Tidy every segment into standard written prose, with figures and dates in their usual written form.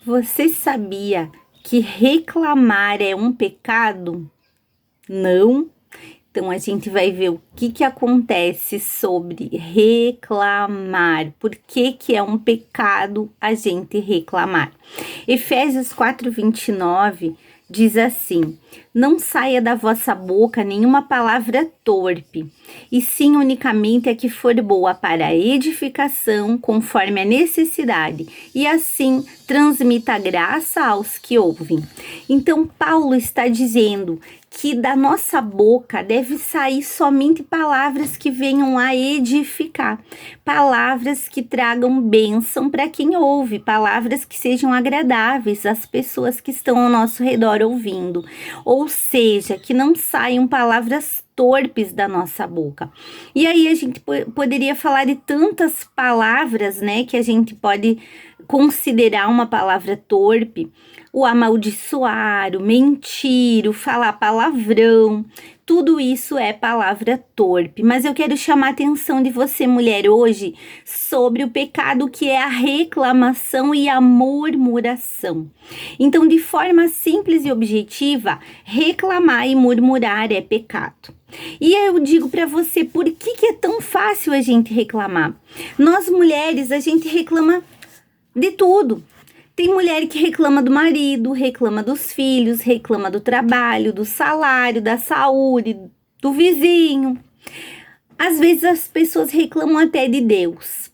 Você sabia que reclamar é um pecado? Não? Então a gente vai ver o que acontece sobre reclamar. Por que é um pecado a gente reclamar? Efésios 4:29 diz assim: não saia da vossa boca nenhuma palavra torpe, e sim unicamente a que for boa para a edificação, conforme a necessidade, e assim transmita graça aos que ouvem. Então Paulo está dizendo que da nossa boca deve sair somente palavras que venham a edificar, palavras que tragam bênção para quem ouve, palavras que sejam agradáveis às pessoas que estão ao nosso redor ouvindo, ou seja, que não saiam palavras torpes da nossa boca. E aí a gente poderia falar de tantas palavras, né, que a gente pode considerar uma palavra torpe: o amaldiçoar, o mentir, o falar palavrão, tudo isso é palavra torpe. Mas eu quero chamar a atenção de você, mulher, hoje, sobre o pecado que é a reclamação e a murmuração. Então, de forma simples e objetiva, reclamar e murmurar é pecado. E eu digo para você, por que é tão fácil a gente reclamar? Nós mulheres, a gente reclama de tudo. Tem mulher que reclama do marido, reclama dos filhos, reclama do trabalho, do salário, da saúde, do vizinho. Às vezes as pessoas reclamam até de Deus.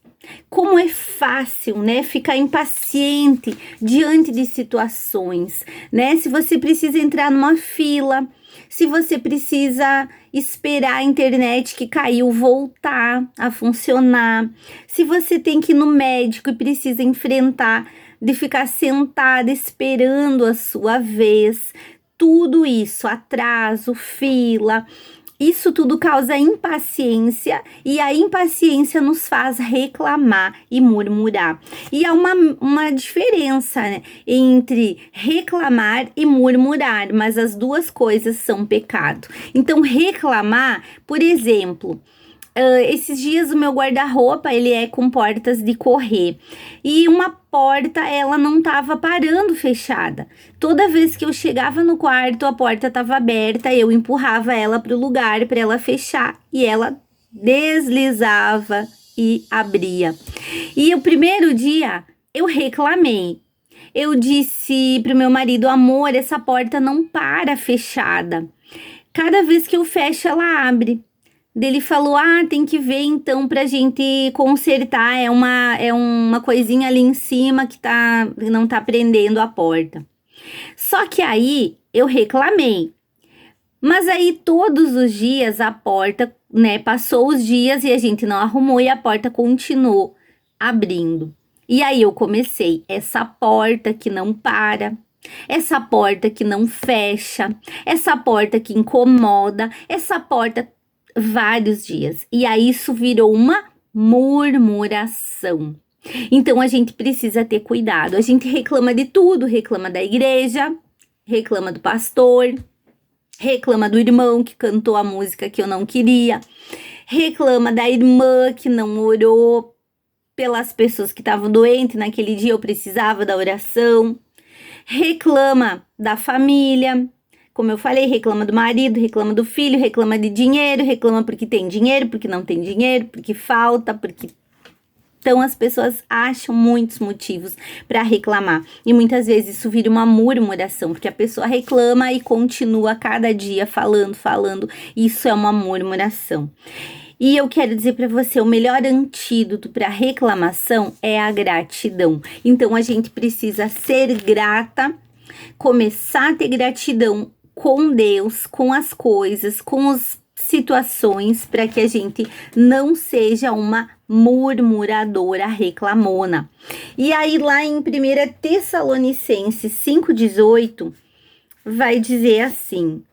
Como é fácil, né, ficar impaciente diante de situações, né? Se você precisa entrar numa fila, se você precisa esperar a internet que caiu voltar a funcionar, se você tem que ir no médico e precisa enfrentar de ficar sentada esperando a sua vez, tudo isso, atraso, fila, isso tudo causa impaciência, e a impaciência nos faz reclamar e murmurar. E há uma diferença, né, entre reclamar e murmurar, mas as duas coisas são pecado. Então, reclamar, por exemplo, esses dias o meu guarda-roupa, ele é com portas de correr, e uma porta, ela não estava parando fechada. Toda vez que eu chegava no quarto, a porta estava aberta, eu empurrava ela para o lugar para ela fechar, e ela deslizava e abria. E o primeiro dia eu reclamei. Eu disse pro meu marido: amor, essa porta não para fechada. Cada vez que eu fecho, ela abre. Ele falou: tem que ver então pra gente consertar, é uma coisinha ali em cima que não tá prendendo a porta. Só que aí eu reclamei, mas aí todos os dias a porta, né, passou os dias e a gente não arrumou e a porta continuou abrindo. E aí eu comecei: essa porta que não para, essa porta que não fecha, essa porta que incomoda, essa porta, vários dias. E aí isso virou uma murmuração. Então a gente precisa ter cuidado. A gente reclama de tudo, reclama da igreja, reclama do pastor, reclama do irmão que cantou a música que eu não queria, reclama da irmã que não orou pelas pessoas que estavam doentes naquele dia, eu precisava da oração, reclama da família. Como eu falei, reclama do marido, reclama do filho, reclama de dinheiro, reclama porque tem dinheiro, porque não tem dinheiro, porque falta, porque... Então as pessoas acham muitos motivos para reclamar. E muitas vezes isso vira uma murmuração, porque a pessoa reclama e continua cada dia falando. Isso é uma murmuração. E eu quero dizer para você, o melhor antídoto para reclamação é a gratidão. Então a gente precisa ser grata, começar a ter gratidão com Deus, com as coisas, com as situações, para que a gente não seja uma murmuradora reclamona. E aí lá em 1 Tessalonicenses 5,18 vai dizer assim: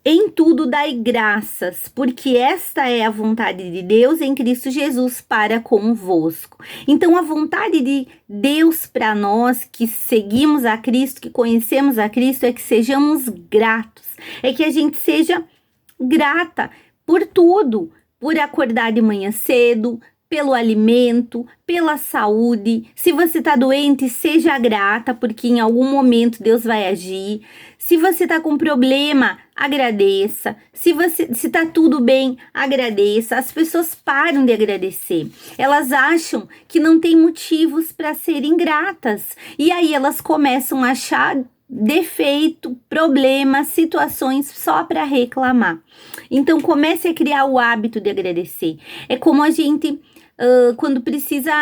em tudo dai graças, porque esta é a vontade de Deus em Cristo Jesus para convosco. Então, a vontade de Deus para nós que seguimos a Cristo, que conhecemos a Cristo, é que sejamos gratos, é que a gente seja grata por tudo, por acordar de manhã cedo, pelo alimento, pela saúde. Se você está doente, seja grata, porque em algum momento Deus vai agir. Se você está com problema, agradeça. Se está tudo bem, agradeça. As pessoas param de agradecer. Elas acham que não tem motivos para serem gratas. E aí elas começam a achar defeito, problemas, situações só para reclamar. Então comece a criar o hábito de agradecer. É como a gente quando precisa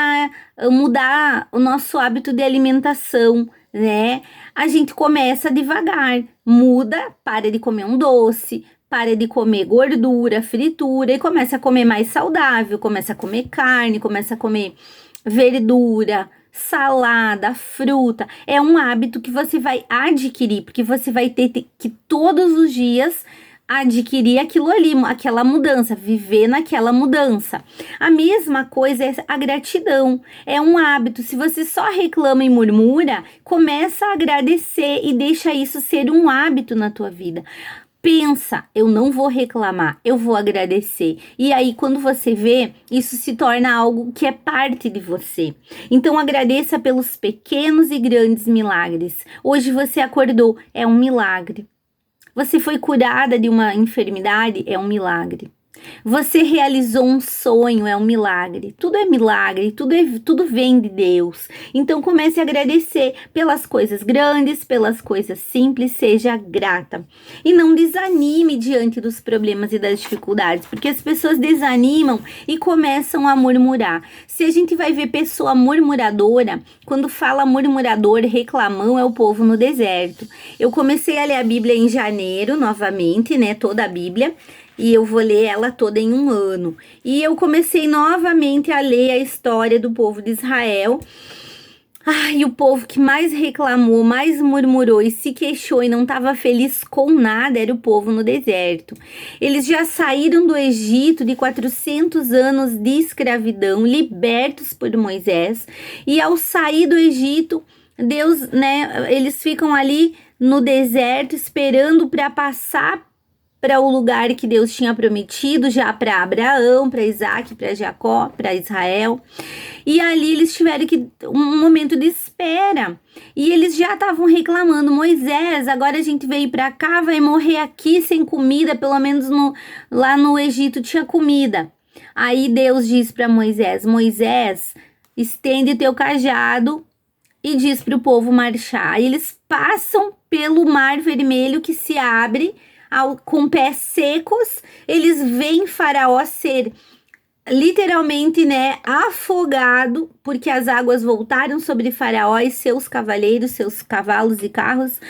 mudar o nosso hábito de alimentação, né? A gente começa devagar, muda, para de comer um doce, para de comer gordura, fritura e começa a comer mais saudável, começa a comer carne, começa a comer verdura, salada, fruta. É um hábito que você vai adquirir, porque você vai ter que todos os dias adquirir aquilo ali, aquela mudança, viver naquela mudança. A mesma coisa é a gratidão, é um hábito. Se você só reclama e murmura, começa a agradecer e deixa isso ser um hábito na tua vida. Pensa, eu não vou reclamar, eu vou agradecer. E aí, quando você vê, isso se torna algo que é parte de você. Então, agradeça pelos pequenos e grandes milagres. Hoje você acordou, é um milagre. Você foi curada de uma enfermidade, é um milagre. Você realizou um sonho, é um milagre. Tudo é milagre, tudo vem de Deus. Então comece a agradecer pelas coisas grandes, pelas coisas simples, seja grata. E não desanime diante dos problemas e das dificuldades, porque as pessoas desanimam e começam a murmurar. Se a gente vai ver pessoa murmuradora, quando fala murmurador, reclamão, é o povo no deserto. Eu comecei a ler a Bíblia em janeiro, novamente, né, toda a Bíblia. E eu vou ler ela toda em um ano. E eu comecei novamente a ler a história do povo de Israel. E o povo que mais reclamou, mais murmurou e se queixou e não estava feliz com nada era o povo no deserto. Eles já saíram do Egito de 400 anos de escravidão, libertos por Moisés. E ao sair do Egito, Deus, né, eles ficam ali no deserto esperando para passar para o lugar que Deus tinha prometido já para Abraão, para Isaac, para Jacó, para Israel. E ali eles tiveram um momento de espera. E eles já estavam reclamando, Moisés, agora a gente veio para cá, vai morrer aqui sem comida, pelo menos lá no Egito tinha comida. Aí Deus diz para Moisés, Moisés, estende teu cajado e diz para o povo marchar. Aí eles passam pelo Mar Vermelho que se abre, com pés secos, eles veem Faraó ser literalmente, né, afogado, porque as águas voltaram sobre Faraó e seus cavaleiros, seus cavalos e carros,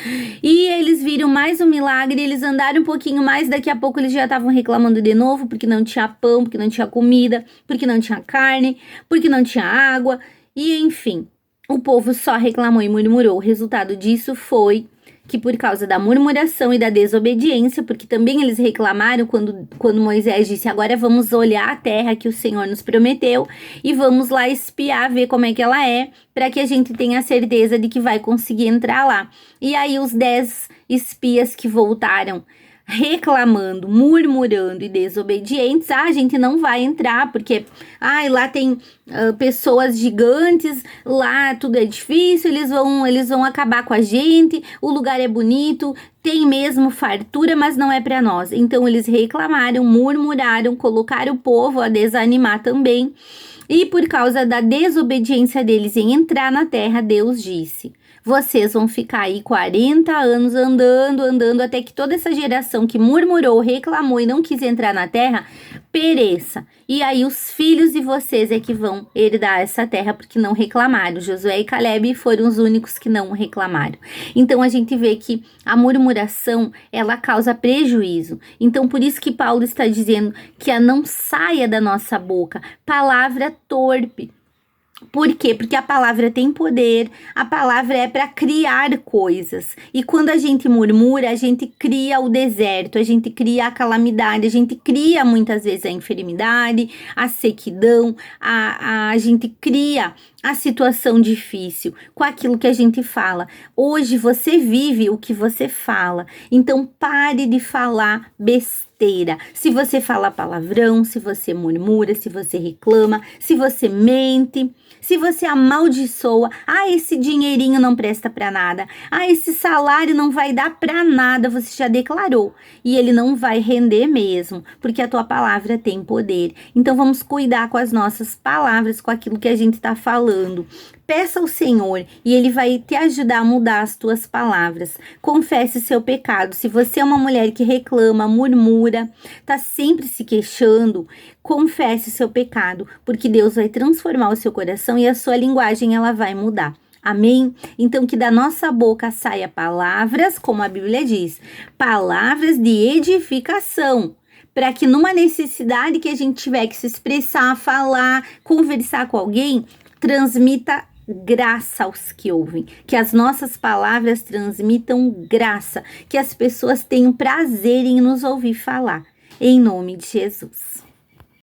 e eles viram mais um milagre, eles andaram um pouquinho mais, daqui a pouco eles já estavam reclamando de novo, porque não tinha pão, porque não tinha comida, porque não tinha carne, porque não tinha água, e enfim, o povo só reclamou e murmurou. O resultado disso foi que por causa da murmuração e da desobediência, porque também eles reclamaram quando Moisés disse, agora vamos olhar a terra que o Senhor nos prometeu e vamos lá espiar, ver como é que ela é, para que a gente tenha certeza de que vai conseguir entrar lá. E aí os 10 espias que voltaram reclamando, murmurando e desobedientes, a gente não vai entrar, porque lá tem pessoas gigantes, lá tudo é difícil, eles vão acabar com a gente, o lugar é bonito, tem mesmo fartura, mas não é para nós. Então eles reclamaram, murmuraram, colocaram o povo a desanimar também, e por causa da desobediência deles em entrar na terra, Deus disse, vocês vão ficar aí 40 anos andando, até que toda essa geração que murmurou, reclamou e não quis entrar na terra, pereça. E aí os filhos de vocês é que vão herdar essa terra, porque não reclamaram. Josué e Calebe foram os únicos que não reclamaram. Então a gente vê que a murmuração, ela causa prejuízo. Então por isso que Paulo está dizendo que não saia da nossa boca palavra torpe. Por quê? Porque a palavra tem poder, a palavra é para criar coisas. E quando a gente murmura, a gente cria o deserto, a gente cria a calamidade, a gente cria muitas vezes a enfermidade, a sequidão, a gente cria a situação difícil com aquilo que a gente fala. Hoje você vive o que você fala. Então pare de falar besteira. Se você fala palavrão, se você murmura, se você reclama, se você mente, se você amaldiçoa, esse dinheirinho não presta para nada, esse salário não vai dar para nada, você já declarou, e ele não vai render mesmo, porque a tua palavra tem poder. Então vamos cuidar com as nossas palavras, com aquilo que a gente está falando. Peça ao Senhor e Ele vai te ajudar a mudar as tuas palavras. Confesse seu pecado. Se você é uma mulher que reclama, murmura, tá sempre se queixando, confesse seu pecado, porque Deus vai transformar o seu coração e a sua linguagem ela vai mudar. Amém? Então que da nossa boca saia palavras, como a Bíblia diz, palavras de edificação, para que numa necessidade que a gente tiver que se expressar, falar, conversar com alguém, transmita graça aos que ouvem, que as nossas palavras transmitam graça, que as pessoas tenham prazer em nos ouvir falar, em nome de Jesus.